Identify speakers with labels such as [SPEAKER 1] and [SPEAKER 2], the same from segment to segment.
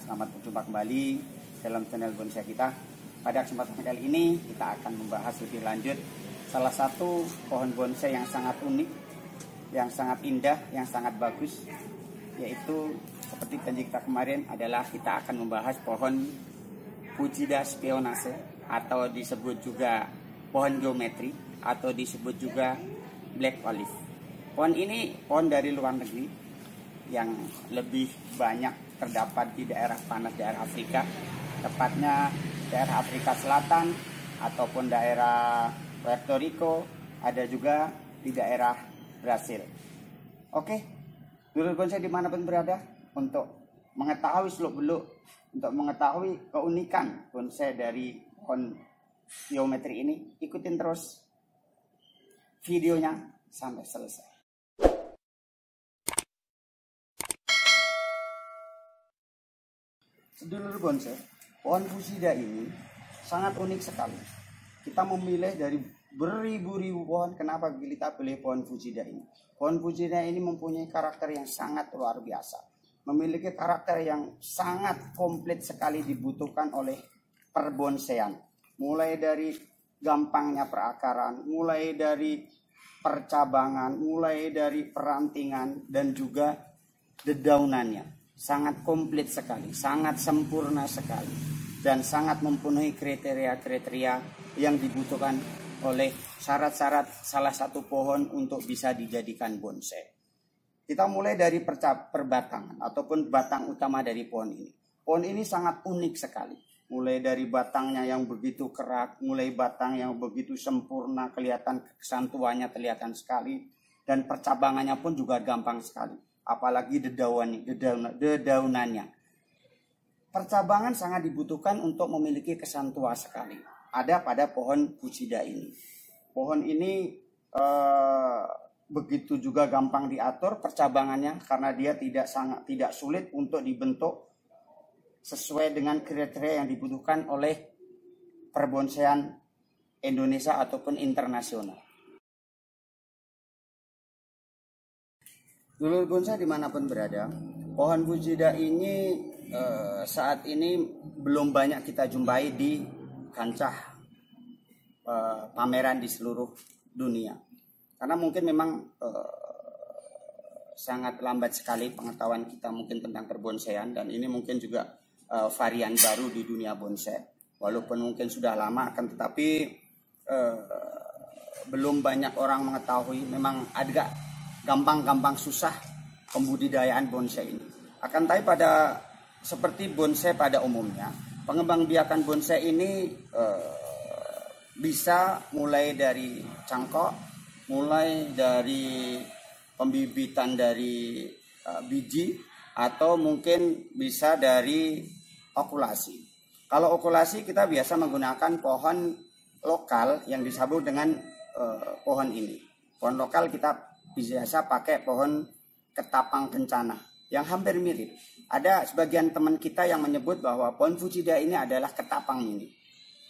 [SPEAKER 1] Selamat berjumpa kembali dalam channel bonsai kita. Pada kesempatan kali ini kita akan membahas lebih lanjut salah satu pohon bonsai yang sangat unik, yang sangat indah, yang sangat bagus, yaitu seperti janji kita kemarin adalah kita akan membahas pohon Fujida spionacea atau disebut juga pohon geometri atau disebut juga black olive. Pohon ini pohon dari luar negeri yang lebih banyak terdapat di daerah panas daerah Afrika, tepatnya daerah Afrika Selatan ataupun daerah Puerto Rico, ada juga di daerah Brasil. Oke, dulur bonsai dimanapun berada, untuk mengetahui seluk-beluk, untuk mengetahui keunikan bonsai dari pohon geometri ini, ikutin terus videonya sampai selesai. Sedulur bonsai, pohon Fujida ini sangat unik sekali. Kita memilih dari beribu-ribu pohon. Kenapa kita pilih pohon Fujida ini? Pohon Fujida ini mempunyai karakter yang sangat luar biasa. Memiliki karakter yang sangat komplit sekali dibutuhkan oleh perbonsaian. Mulai dari gampangnya perakaran, mulai dari percabangan, mulai dari perantingan, dan juga dedaunannya. Sangat komplit sekali, sangat sempurna sekali, dan sangat mempunyai kriteria-kriteria yang dibutuhkan oleh syarat-syarat salah satu pohon untuk bisa dijadikan bonsai. Kita mulai dari perbatangan ataupun batang utama dari pohon ini. Pohon ini sangat unik sekali. Mulai dari batangnya yang begitu kerak, mulai batang yang begitu sempurna, kelihatan kesantuannya kelihatan sekali, dan percabangannya pun juga gampang sekali. Apalagi dedaunannya. Percabangan sangat dibutuhkan untuk memiliki kesan tua sekali. Ada pada pohon Fujida ini. Pohon ini begitu juga gampang diatur percabangannya karena dia tidak sulit untuk dibentuk sesuai dengan kriteria yang dibutuhkan oleh perbonsaian Indonesia ataupun internasional. Dulur bonsai dimanapun berada, pohon Fujida ini saat ini belum banyak kita jumpai di kancah pameran di seluruh dunia. Karena mungkin memang sangat lambat sekali pengetahuan kita mungkin tentang perbonsaian, dan ini mungkin juga varian baru di dunia bonsai. Walaupun mungkin sudah lama, akan tetapi belum banyak orang mengetahui. Memang agak gampang susah pembudidayaan bonsai ini. Akan tapi pada seperti bonsai pada umumnya, pengembangbiakan bonsai ini bisa mulai dari cangkok, mulai dari pembibitan dari biji, atau mungkin bisa dari okulasi. Kalau okulasi kita biasa menggunakan pohon lokal yang disambung dengan pohon ini. Pohon lokal kita biasa pakai pohon ketapang kencana yang hampir mirip. Ada sebagian teman kita yang menyebut bahwa pohon Fujida ini adalah ketapang mini.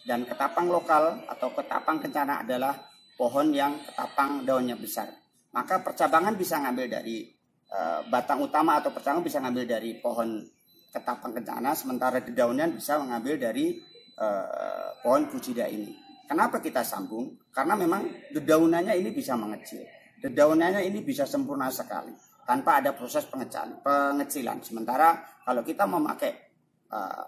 [SPEAKER 1] Dan ketapang lokal atau ketapang kencana adalah pohon yang ketapang daunnya besar. Maka percabangan bisa ngambil dari batang utama, atau percabangan bisa ngambil dari pohon ketapang kencana, sementara dedaunan bisa mengambil dari pohon Fujida ini. Kenapa kita sambung? Karena memang dedaunannya ini bisa mengecil. Dedaunannya ini bisa sempurna sekali tanpa ada proses pengecilan. Sementara kalau kita memakai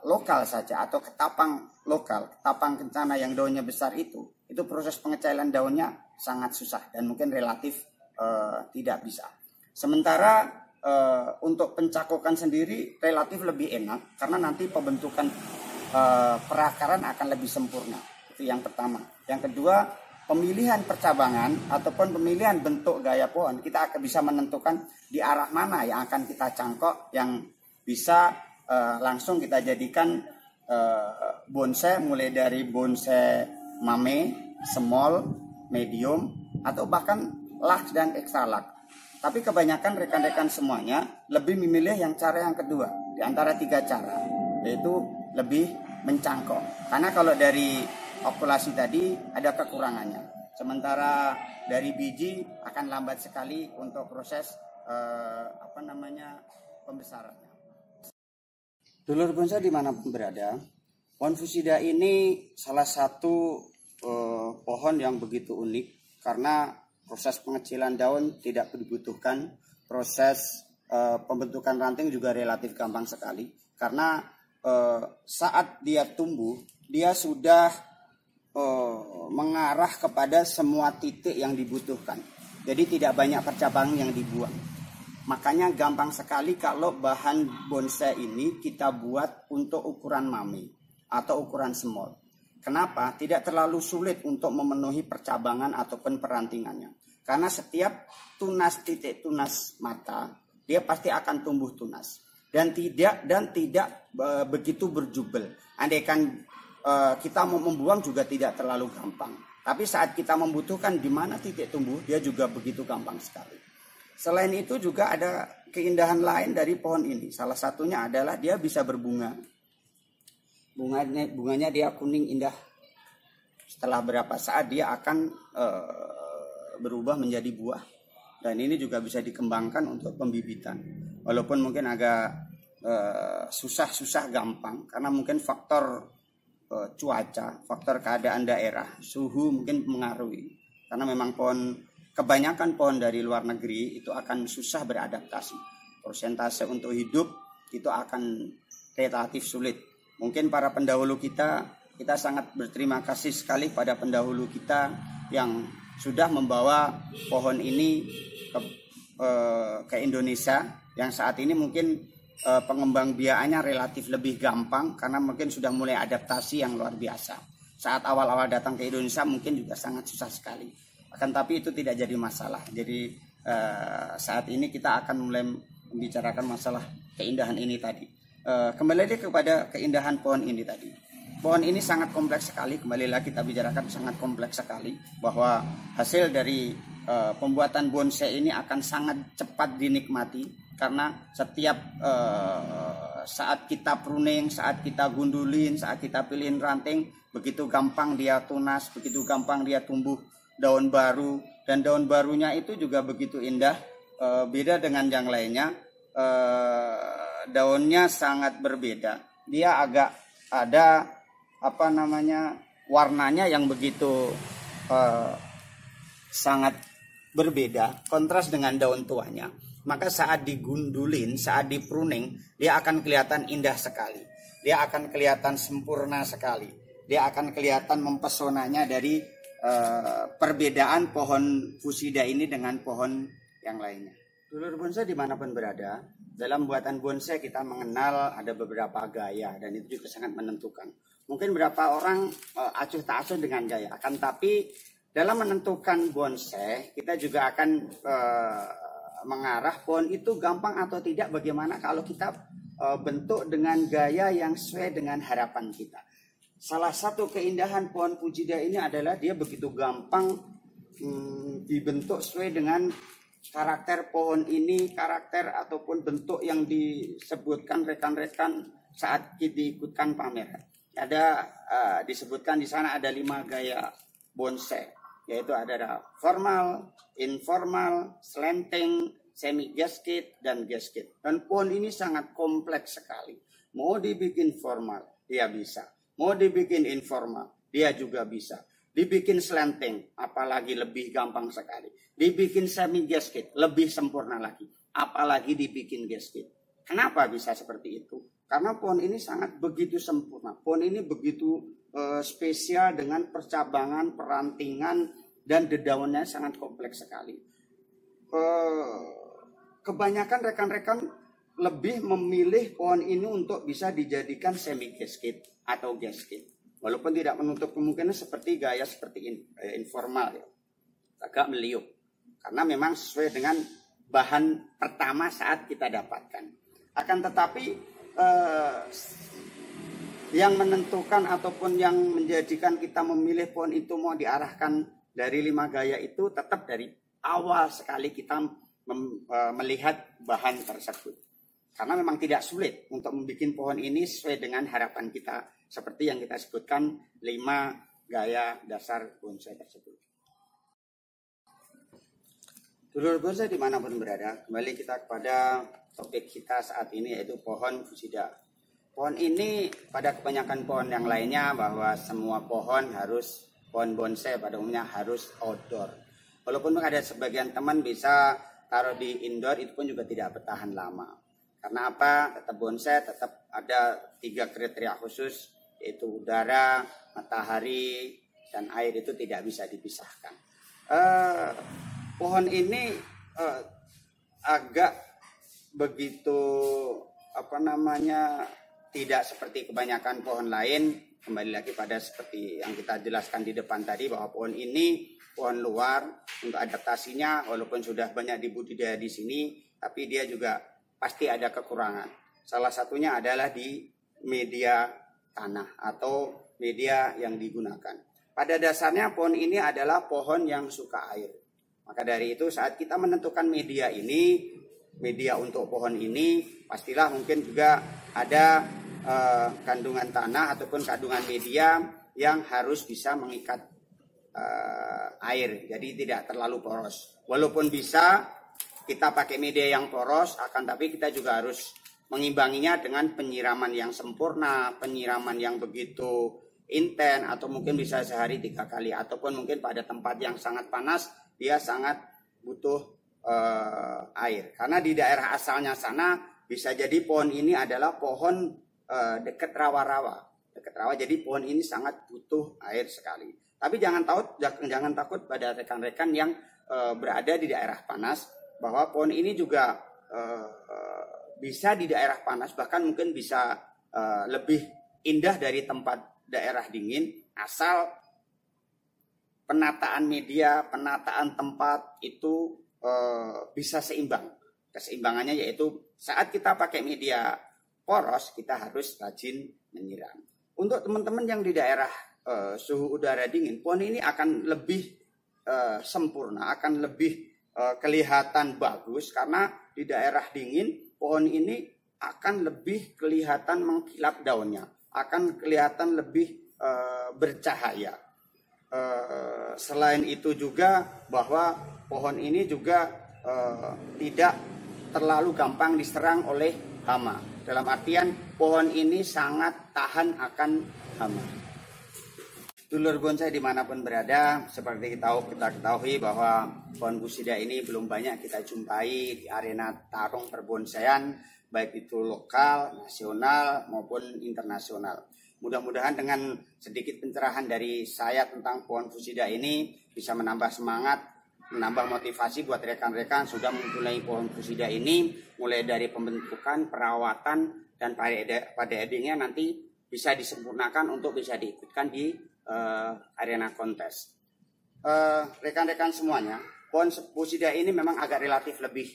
[SPEAKER 1] lokal saja atau ketapang lokal, ketapang kencana yang daunnya besar itu proses pengecilan daunnya sangat susah dan mungkin relatif tidak bisa. Sementara untuk pencakokan sendiri relatif lebih enak karena nanti pembentukan perakaran akan lebih sempurna. Itu yang pertama. Yang kedua, pemilihan percabangan ataupun pemilihan bentuk gaya pohon, kita akan bisa menentukan di arah mana yang akan kita cangkok, yang bisa langsung kita jadikan bonsai, mulai dari bonsai mame, small, medium, atau bahkan large dan extra large. Tapi kebanyakan rekan-rekan semuanya lebih memilih yang cara yang kedua di antara 3 cara, yaitu lebih mencangkok. Karena kalau dari okulasi tadi ada kekurangannya. Sementara dari biji akan lambat sekali untuk proses pembesarannya. Dulur bonsai dimanapun berada, pohon fusida ini salah satu pohon yang begitu unik karena proses pengecilan daun tidak dibutuhkan, proses pembentukan ranting juga relatif gampang sekali karena saat dia tumbuh dia sudah mengarah kepada semua titik yang dibutuhkan. Jadi tidak banyak percabangan yang dibuang. Makanya gampang sekali kalau bahan bonsai ini kita buat untuk ukuran mami atau ukuran small. Kenapa? Tidak terlalu sulit untuk memenuhi percabangan ataupun perantingannya. Karena setiap tunas titik tunas mata, dia pasti akan tumbuh tunas. Dan tidak begitu berjubel. Andaikan kita mau membuang juga tidak terlalu gampang. Tapi saat kita membutuhkan di mana titik tumbuh, dia juga begitu gampang sekali. Selain itu juga ada keindahan lain dari pohon ini. Salah satunya adalah dia bisa berbunga. Bunganya dia kuning indah. Setelah berapa saat dia akan berubah menjadi buah. Dan ini juga bisa dikembangkan untuk pembibitan. Walaupun mungkin agak susah gampang. Karena mungkin faktor cuaca, faktor keadaan daerah, suhu mungkin mengaruhi. Karena memang kebanyakan pohon dari luar negeri itu akan susah beradaptasi. Persentase untuk hidup itu akan relatif sulit. Mungkin para pendahulu kita sangat berterima kasih sekali pada pendahulu kita yang sudah membawa pohon ini ke Indonesia. Yang saat ini mungkin pengembangbiakannya relatif lebih gampang karena mungkin sudah mulai adaptasi yang luar biasa. Saat awal-awal datang ke Indonesia mungkin juga sangat susah sekali. Akan tapi itu tidak jadi masalah. Jadi saat ini kita akan mulai membicarakan masalah keindahan ini tadi. Kembali lagi kepada keindahan pohon ini tadi. Pohon ini sangat kompleks sekali. Kembali lagi kita bicarakan sangat kompleks sekali. Bahwa hasil dari pembuatan bonsai ini akan sangat cepat dinikmati. Karena setiap saat kita pruning, saat kita gundulin, saat kita pilihin ranting, begitu gampang dia tunas, begitu gampang dia tumbuh daun baru, dan daun barunya itu juga begitu indah. Beda dengan yang lainnya, daunnya sangat berbeda. Dia agak ada warnanya yang begitu sangat berbeda, kontras dengan daun tuanya. Maka saat digundulin, saat dipruning, dia akan kelihatan indah sekali. Dia akan kelihatan sempurna sekali. Dia akan kelihatan mempesonanya dari perbedaan pohon fusida ini dengan pohon yang lainnya. Dulur bonsai dimanapun berada, dalam buatan bonsai kita mengenal ada beberapa gaya dan itu juga sangat menentukan. Mungkin beberapa orang acuh tak acuh dengan gaya, akan tapi dalam menentukan bonsai kita juga akan mengarah pohon itu gampang atau tidak, bagaimana kalau kita bentuk dengan gaya yang sesuai dengan harapan kita. Salah satu keindahan pohon fusida ini adalah dia begitu gampang dibentuk sesuai dengan karakter pohon ini, karakter ataupun bentuk yang disebutkan rekan-rekan saat diikutkan pameran. Ada disebutkan di sana ada 5 gaya bonsai, yaitu ada formal, informal, slanting, semi gasket, dan gasket. Dan pohon ini sangat kompleks sekali. Mau dibikin formal, dia bisa. Mau dibikin informal, dia juga bisa. Dibikin slanting, apalagi lebih gampang sekali. Dibikin semi gasket, lebih sempurna lagi. Apalagi dibikin gasket. Kenapa bisa seperti itu? Karena pohon ini sangat begitu sempurna. Pohon ini begitu spesial dengan percabangan, perantingan, dan dedaunnya sangat kompleks sekali. Kebanyakan rekan-rekan lebih memilih pohon ini untuk bisa dijadikan semi gasket atau gasket. Walaupun tidak menutup kemungkinan seperti gaya seperti informal ya. Agak meliuk. Karena memang sesuai dengan bahan pertama saat kita dapatkan. Akan tetapi yang menentukan ataupun yang menjadikan kita memilih pohon itu mau diarahkan dari 5 gaya itu tetap dari awal sekali kita melihat bahan tersebut. Karena memang tidak sulit untuk membuat pohon ini sesuai dengan harapan kita. Seperti yang kita sebutkan 5 gaya dasar bonsai tersebut. Dulur bonsai dimanapun berada, kembali kita kepada topik kita saat ini yaitu pohon fusida. Pohon ini pada kebanyakan pohon yang lainnya bahwa semua pohon bonsai pada umumnya harus outdoor. Walaupun ada sebagian teman bisa taruh di indoor, itu pun juga tidak bertahan lama. Karena apa? Tetap bonsai tetap ada 3 kriteria khusus, yaitu udara, matahari, dan air, itu tidak bisa dipisahkan. Pohon ini agak begitu tidak seperti kebanyakan pohon lain. Kembali lagi pada seperti yang kita jelaskan di depan tadi, bahwa pohon ini pohon luar. Untuk adaptasinya walaupun sudah banyak dibudidaya di sini, tapi dia juga pasti ada kekurangan. Salah satunya adalah di media tanah atau media yang digunakan. Pada dasarnya pohon ini adalah pohon yang suka air. Maka dari itu saat kita menentukan media untuk pohon ini, pastilah mungkin juga ada kandungan tanah ataupun kandungan media yang harus bisa mengikat air, jadi tidak terlalu poros. Walaupun bisa kita pakai media yang poros, tapi kita juga harus mengimbanginya dengan penyiraman yang sempurna, penyiraman yang begitu intens, atau mungkin bisa sehari 3 kali, ataupun mungkin pada tempat yang sangat panas dia sangat butuh air. Karena di daerah asalnya sana bisa jadi pohon ini adalah pohon dekat rawa-rawa, jadi pohon ini sangat butuh air sekali. Tapi jangan takut pada rekan-rekan yang berada di daerah panas, bahwa pohon ini juga bisa di daerah panas, bahkan mungkin bisa lebih indah dari tempat daerah dingin, asal penataan media, penataan tempat itu bisa seimbang. Keseimbangannya yaitu saat kita pakai media poros, kita harus rajin menyiram. Untuk teman-teman yang di daerah suhu udara dingin, pohon ini akan lebih sempurna, akan lebih kelihatan bagus, karena di daerah dingin pohon ini akan lebih kelihatan mengkilap daunnya, akan kelihatan lebih bercahaya. Selain itu juga bahwa pohon ini juga tidak terlalu gampang diserang oleh hama. Dalam artian pohon ini sangat tahan akan hama. Dulur bonsai dimanapun berada, seperti kita ketahui bahwa pohon fusida ini belum banyak kita jumpai di arena tarung perbonsaian, baik itu lokal, nasional maupun internasional. Mudah-mudahan dengan sedikit pencerahan dari saya tentang pohon fusida ini bisa menambah semangat, menambah motivasi buat rekan-rekan sudah memulai pohon fusida ini, mulai dari pembentukan, perawatan, dan pada endingnya nanti bisa disempurnakan untuk bisa diikutkan di arena kontes. Rekan-rekan semuanya, pohon fusida ini memang agak relatif lebih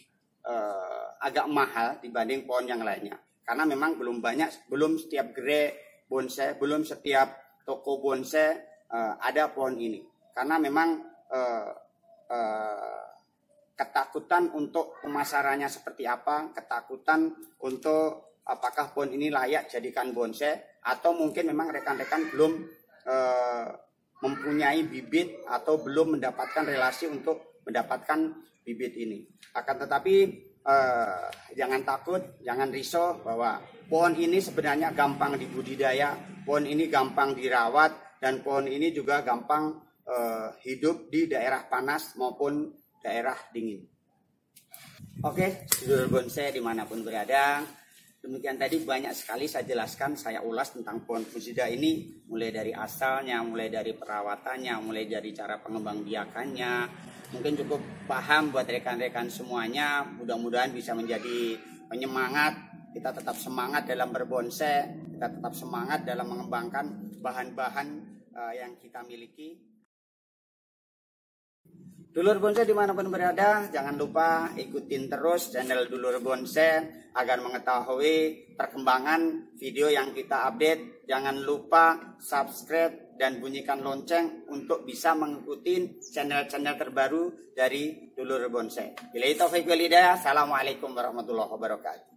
[SPEAKER 1] agak mahal dibanding pohon yang lainnya, karena memang belum setiap gerai bonsai, belum setiap toko bonsai ada pohon ini, karena memang ketakutan untuk pemasarannya seperti apa, ketakutan untuk apakah pohon ini layak jadikan bonsai, atau mungkin memang rekan-rekan belum mempunyai bibit atau belum mendapatkan relasi untuk mendapatkan bibit ini. Akan tetapi jangan takut, jangan risau, bahwa pohon ini sebenarnya gampang dibudidaya, pohon ini gampang dirawat, dan pohon ini juga gampang hidup di daerah panas maupun daerah dingin. Oke, sedulur bonsai dimanapun berada, demikian tadi banyak sekali saya jelaskan, saya ulas tentang pohon fusida ini, mulai dari asalnya, mulai dari perawatannya, mulai dari cara pengembangbiakannya. Mungkin cukup paham buat rekan-rekan semuanya. Mudah-mudahan bisa menjadi penyemangat. Kita tetap semangat dalam berbonsai, kita tetap semangat dalam mengembangkan bahan-bahan yang kita miliki. Dulur bonsai dimanapun berada, jangan lupa ikutin terus channel Dulur Bonsai agar mengetahui perkembangan video yang kita update. Jangan lupa subscribe dan bunyikan lonceng untuk bisa mengikuti channel-channel terbaru dari Dulur Bonsai. Billahi taufiq wal hidayah. Assalamualaikum warahmatullahi wabarakatuh.